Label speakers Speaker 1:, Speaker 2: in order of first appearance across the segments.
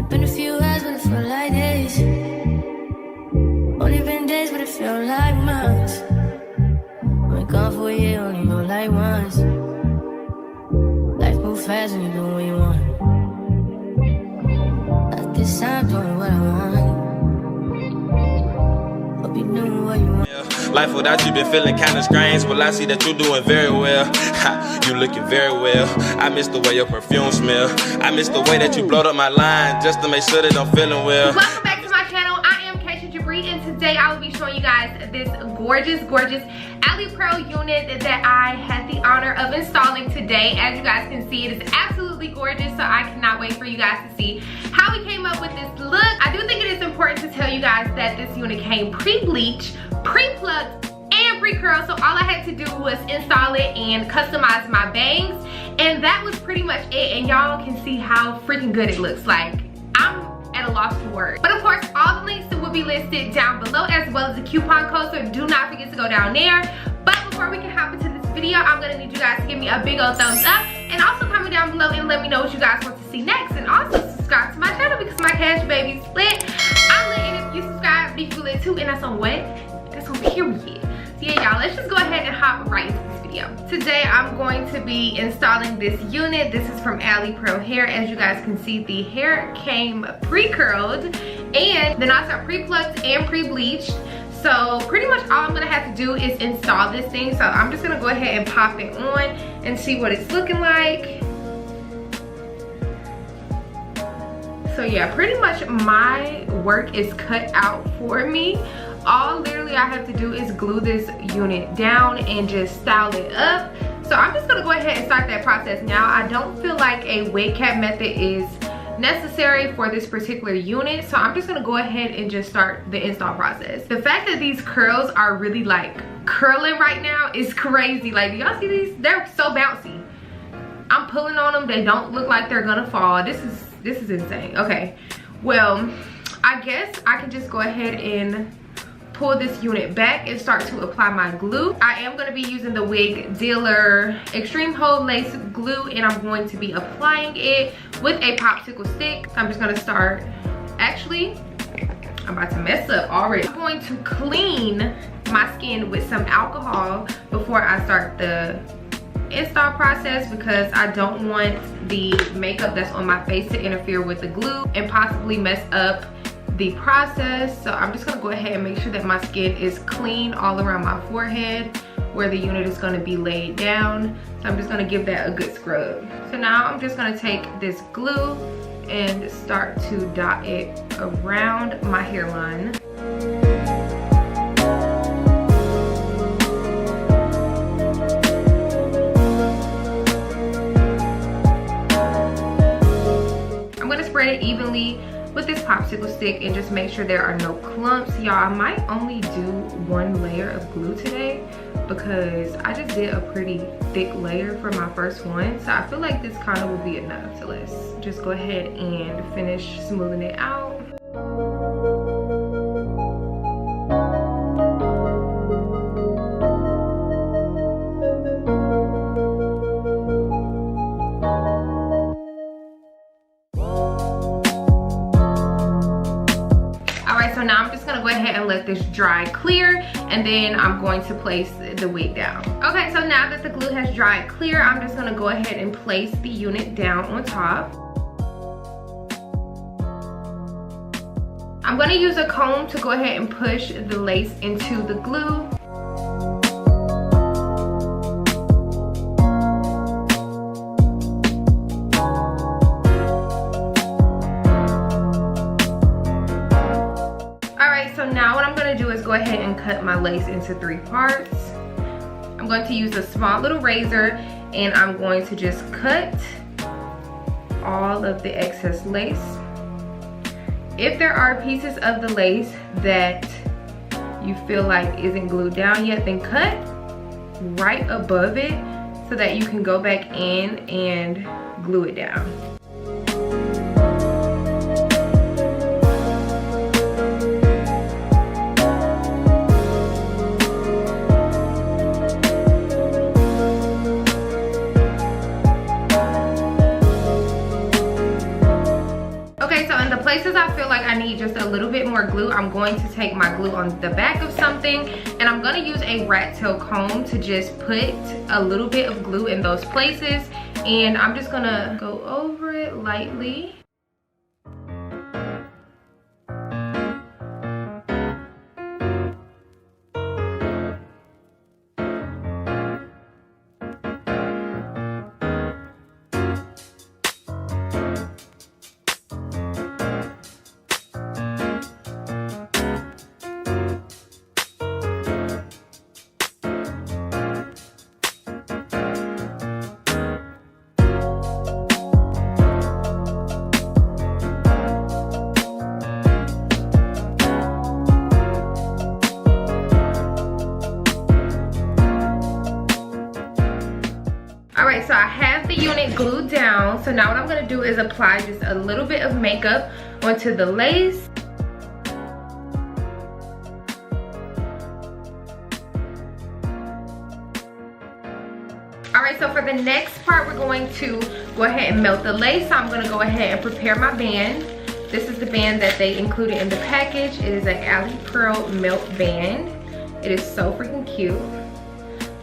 Speaker 1: Been a few hours, but it felt like days. Only been days, but it felt like months. Been gone for a year, only know like once. Life moves fast when you do what you want. At this time, doing what I want. Hope you doing what you want.
Speaker 2: Life without you been feeling kinda strange. Well, I see that you're doing very well. You looking very well. I miss the way your perfume smell. I miss the way that you blowed up my line just to make sure that I'm feeling well.
Speaker 3: Welcome back to my channel. I am Kashia Jabre, and today I will be showing you guys this gorgeous Alipearl unit that I had the honor of installing today. As you guys can see, it is absolutely gorgeous, so I cannot wait for you guys to see how we came up with this look. I do think it is important to tell you guys that this unit came pre-bleach, pre-plucked, and pre-curled, so all I had to do was install it and customize my bangs, and that was pretty much it. And y'all can see how freaking good it looks. Like, I'm at a loss for words. But of course, all the links will be listed down below, as well as the coupon code, so do not forget to go down there. But before we can hop into this video, I'm gonna need you guys to give me a big old thumbs up, and also comment down below and let me know what you guys want to see next, and also subscribe to my channel because my cash baby's lit. I'm lit, and if you subscribe, be lit too, and that's on what? That's on period. So yeah, y'all, let's just go ahead and hop right into this video. Today I'm going to be installing this unit. This is from Alipearl hair. As you guys can see, the hair came pre-curled, and then also pre-plucked and pre-bleached. So pretty much all I'm gonna have to do is install this thing. So I'm just gonna go ahead and pop it on and see what it's looking like. So yeah, pretty much my work is cut out for me. All literally I have to do is glue this unit down and just style it up. So I'm just gonna go ahead and start that process now. I don't feel like a wig cap method is necessary for this particular unit, so I'm just gonna go ahead and just start the install process. The fact that these curls are really like curling right now is crazy. Like, do y'all see these? They're so bouncy. I'm pulling on them, they don't look like they're gonna fall. This is insane. Okay, well, I guess I can just go ahead and pull this unit back and start to apply my glue. I am going to be using the Wig Dealer Extreme Hold Lace Glue, and I'm going to be applying it with a popsicle stick. So I'm just going to start, actually, I'm about to mess up already. I'm going to clean my skin with some alcohol before I start the install process, because I don't want the makeup that's on my face to interfere with the glue and possibly mess up the process. So I'm just gonna go ahead and make sure that my skin is clean all around my forehead where the unit is gonna be laid down. So I'm just gonna give that a good scrub. So now I'm just gonna take this glue and start to dot it around my hairline. I'm gonna spread it evenly with this popsicle stick and just make sure there are no clumps. Y'all, I might only do one layer of glue today because I just did a pretty thick layer for my first one. So I feel like this kind of will be enough. So let's just go ahead and finish smoothing it out. So now I'm just gonna go ahead and let this dry clear, and then I'm going to place the wig down. Okay, so now that the glue has dried clear, I'm just gonna go ahead and place the unit down on top. I'm gonna use a comb to go ahead and push the lace into the glue. So now what I'm going to do is go ahead and cut my lace into 3 parts. I'm going to use a small little razor, and I'm going to just cut all of the excess lace. If there are pieces of the lace that you feel like isn't glued down yet, then cut right above it so that you can go back in and glue it down. places I feel like I need just a little bit more glue, I'm going to take my glue on the back of something, and I'm gonna use a rat tail comb to just put a little bit of glue in those places, and I'm just gonna go over it lightly. Alright, so I have the unit glued down. So now what I'm going to do is apply just a little bit of makeup onto the lace. Alright, so for the next part, we're going to go ahead and melt the lace. So I'm going to go ahead and prepare my band. This is the band that they included in the package. It is an Alipearl melt band. It is so freaking cute.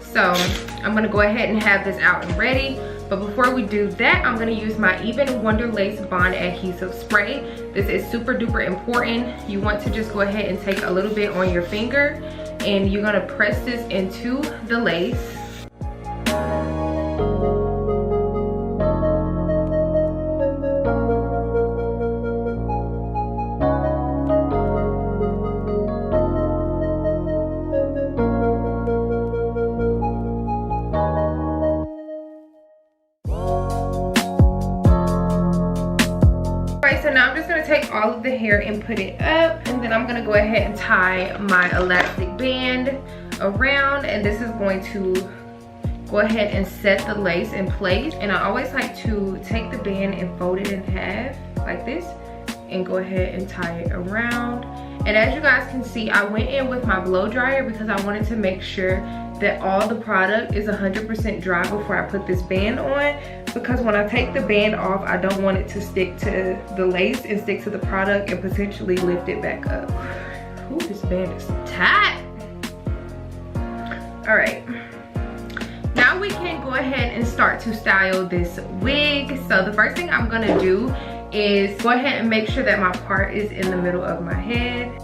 Speaker 3: So I'm gonna go ahead and have this out and ready. But before we do that, I'm gonna use my Even Wonder Lace Bond Adhesive Spray. This is super duper important. You want to just go ahead and take a little bit on your finger, and you're gonna press this into the lace. So now I'm just going to take all of the hair and put it up, and then I'm going to go ahead and tie my elastic band around, and this is going to go ahead and set the lace in place. And I always like to take the band and fold it in half like this and go ahead and tie it around. And as you guys can see, I went in with my blow dryer because I wanted to make sure that all the product is 100% dry before I put this band on, because when I take the band off, I don't want it to stick to the lace and stick to the product and potentially lift it back up. Ooh, this band is tight. All right, now we can go ahead and start to style this wig. So the first thing I'm gonna do is go ahead and make sure that my part is in the middle of my head.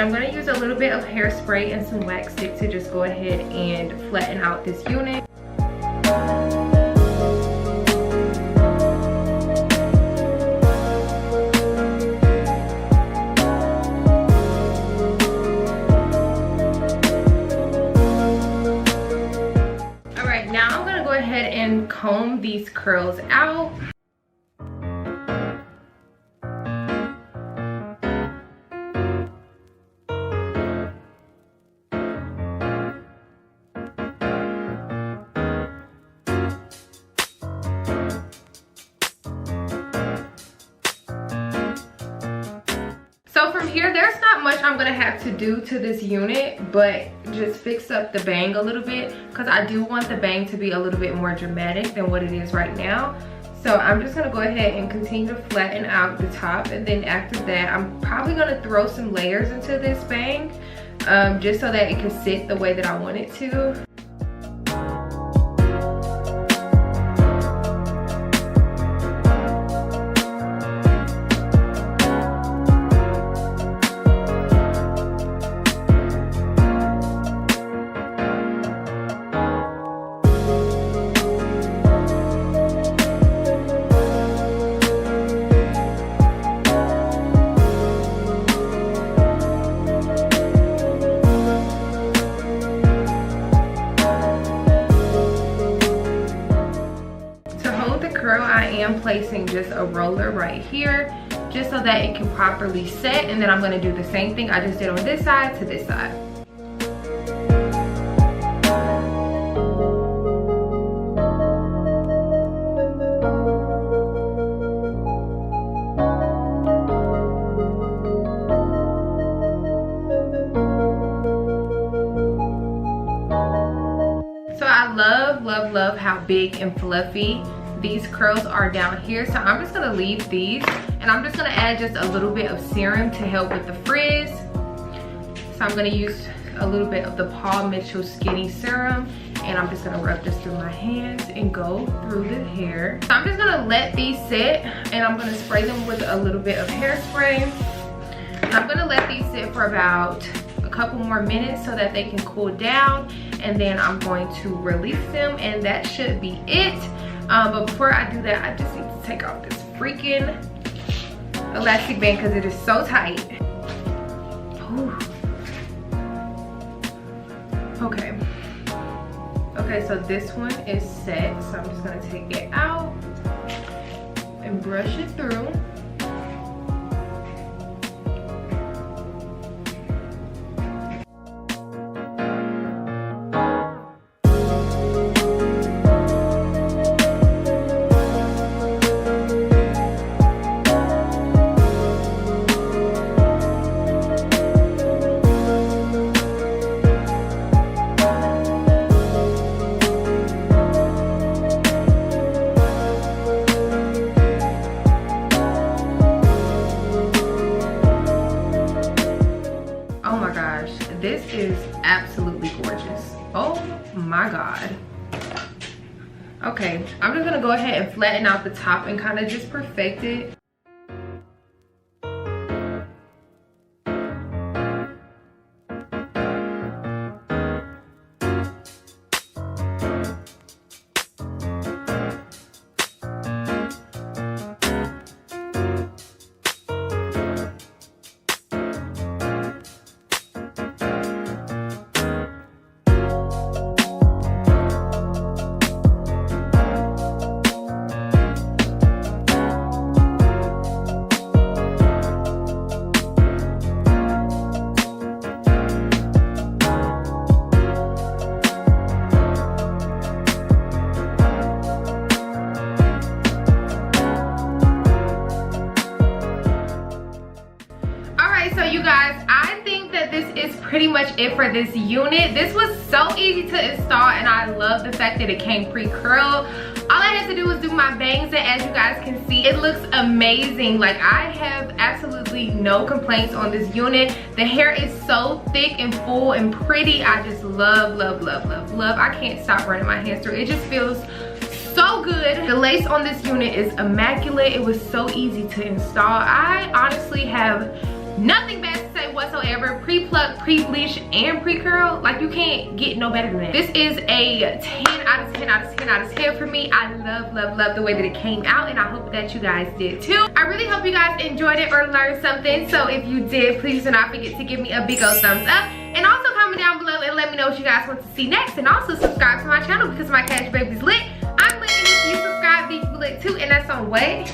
Speaker 3: I'm going to use a little bit of hairspray and some wax stick to just go ahead and flatten out this unit. Alright, now I'm going to go ahead and comb these curls out. So from here, there's not much I'm gonna have to do to this unit, but just fix up the bang a little bit, because I do want the bang to be a little bit more dramatic than what it is right now. So I'm just gonna go ahead and continue to flatten out the top, and then after that, I'm probably gonna throw some layers into this bang, just so that it can sit the way that I want it to. I am placing just a roller right here just so that it can properly set, and then I'm going to do the same thing I just did on this side to this side. big and fluffy. These curls are down here, so I'm just gonna leave these, and I'm just gonna add just a little bit of serum to help with the frizz. So I'm gonna use a little bit of the Paul Mitchell Skinny Serum, and I'm just gonna rub this through my hands and go through the hair. So I'm just gonna let these sit, and I'm gonna spray them with a little bit of hairspray. And I'm gonna let these sit for about a couple more minutes so that they can cool down, and then I'm going to release them, and that should be it. But before I do that, I just need to take off this freaking elastic band because it is so tight. Ooh. Okay, so this one is set, so I'm just gonna take it out and brush it through. This is absolutely gorgeous. Oh my god. Okay, I'm just gonna go ahead and flatten out the top and kind of just perfect it. Pretty much it for this unit. This was so easy to install, and I love the fact that it came pre-curled. All I had to do was do my bangs, and as you guys can see, it looks amazing. Like, I have absolutely no complaints on this unit. The hair is so thick and full and pretty. I just love, love, love, love, love. I can't stop running my hands through it. It just feels so good. The lace on this unit is immaculate. It was so easy to install. I honestly have nothing bad to say whatsoever. Pre-pluck, pre-bleach, and pre-curl. Like, you can't get no better than that. This is a 10 out of 10 out of 10 out of 10 for me. I love, love, love the way that it came out, and I hope that you guys did too. I really hope you guys enjoyed it or learned something. So if you did, please do not forget to give me a big old thumbs up. And also comment down below and let me know what you guys want to see next. And also subscribe to my channel because my Cash Baby's lit. I'm lit, and if you subscribe, then you lit too. And that's on what?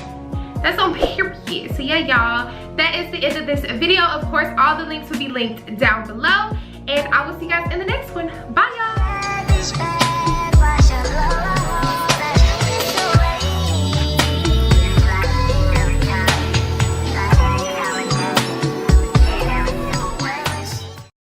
Speaker 3: That's on period. So yeah, y'all, that is the end of this video. Of course, all the links will be linked down below, and I will see you guys in the next one. Bye.